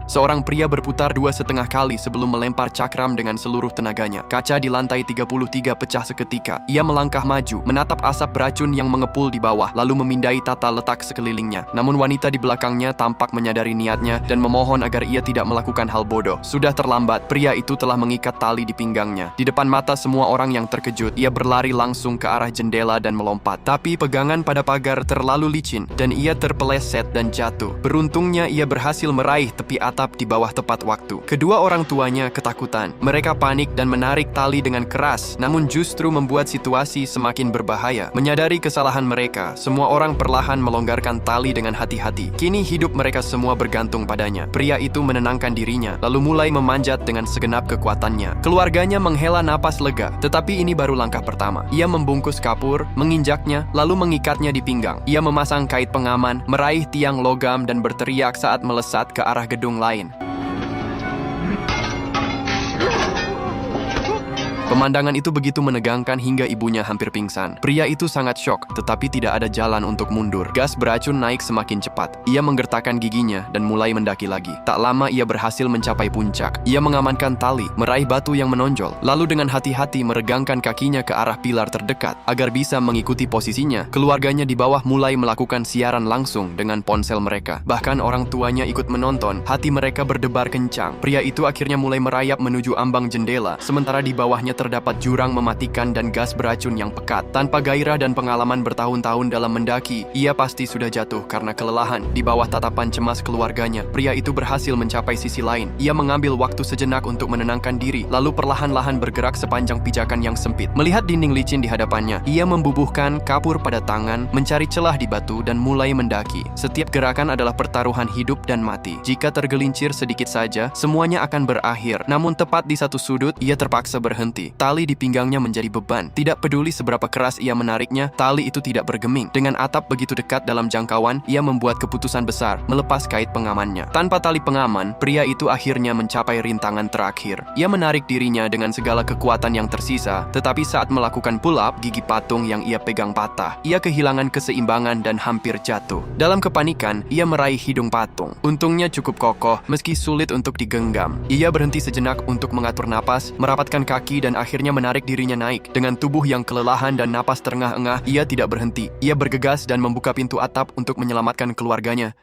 Seorang pria berputar 2,5 kali sebelum melempar cakram dengan seluruh tenaganya. Kaca di lantai 33 pecah seketika. Ia melangkah maju, menatap asap beracun yang mengepul di bawah, lalu memindai tata letak sekelilingnya. Namun wanita di belakangnya tampak menyadari niatnya dan memohon agar ia tidak melakukan hal bodoh. Sudah terlambat, pria itu telah mengikat tali di pinggangnya. Di depan mata semua orang yang terkejut, ia berlari langsung ke arah jendela dan melompat. Tapi pegangan pada pagar terlalu licin dan ia terpeleset dan jatuh. Beruntungnya ia berhasil meraih tepi atap di bawah tepat waktu. Kedua orang tuanya ketakutan. Mereka panik dan menarik tali dengan keras, namun justru membuat situasi semakin berbahaya. Menyadari kesalahan mereka, semua orang perlahan melonggarkan tali dengan hati-hati. Kini hidup mereka semua bergantung padanya. Pria itu menenangkan dirinya, lalu mulai memanjat dengan segenap kekuatannya. Keluarganya menghela napas lega, tetapi ini baru langkah pertama. Ia membungkus kapur, menginjaknya, lalu mengikatnya di pinggang. Ia memasang kait pengaman, meraih tiang logam dan berteriak saat melesat ke arah gedung lain. Pemandangan itu begitu menegangkan hingga ibunya hampir pingsan. Pria itu sangat syok, tetapi tidak ada jalan untuk mundur. Gas beracun naik semakin cepat. Ia menggertakkan giginya dan mulai mendaki lagi. Tak lama ia berhasil mencapai puncak. Ia mengamankan tali, meraih batu yang menonjol, lalu dengan hati-hati meregangkan kakinya ke arah pilar terdekat. Agar bisa mengikuti posisinya, keluarganya di bawah mulai melakukan siaran langsung dengan ponsel mereka. Bahkan orang tuanya ikut menonton, hati mereka berdebar kencang. Pria itu akhirnya mulai merayap menuju ambang jendela, sementara di bawahnya terdapat jurang mematikan dan gas beracun yang pekat. Tanpa gairah dan pengalaman bertahun-tahun dalam mendaki, ia pasti sudah jatuh karena kelelahan. Di bawah tatapan cemas keluarganya, pria itu berhasil mencapai sisi lain. Ia mengambil waktu sejenak untuk menenangkan diri, lalu perlahan-lahan bergerak sepanjang pijakan yang sempit. Melihat dinding licin di hadapannya, ia membubuhkan kapur pada tangan, mencari celah di batu dan mulai mendaki. Setiap gerakan adalah pertaruhan hidup dan mati. Jika tergelincir sedikit saja, semuanya akan berakhir. Namun tepat di satu sudut, ia terpaksa berhenti. Tali di pinggangnya menjadi beban. Tidak peduli seberapa keras ia menariknya, tali itu tidak bergeming. Dengan atap begitu dekat dalam jangkauan, ia membuat keputusan besar, melepas kait pengamannya. Tanpa tali pengaman, pria itu akhirnya mencapai rintangan terakhir. Ia menarik dirinya dengan segala kekuatan yang tersisa, tetapi saat melakukan pull-up, gigi patung yang ia pegang patah. Ia kehilangan keseimbangan dan hampir jatuh. Dalam kepanikan, ia meraih hidung patung. Untungnya cukup kokoh, meski sulit untuk digenggam. Ia berhenti sejenak untuk mengatur napas, merapatkan kaki dan akhirnya menarik dirinya naik. Dengan tubuh yang kelelahan dan napas terengah-engah, ia tidak berhenti. Ia bergegas dan membuka pintu atap untuk menyelamatkan keluarganya.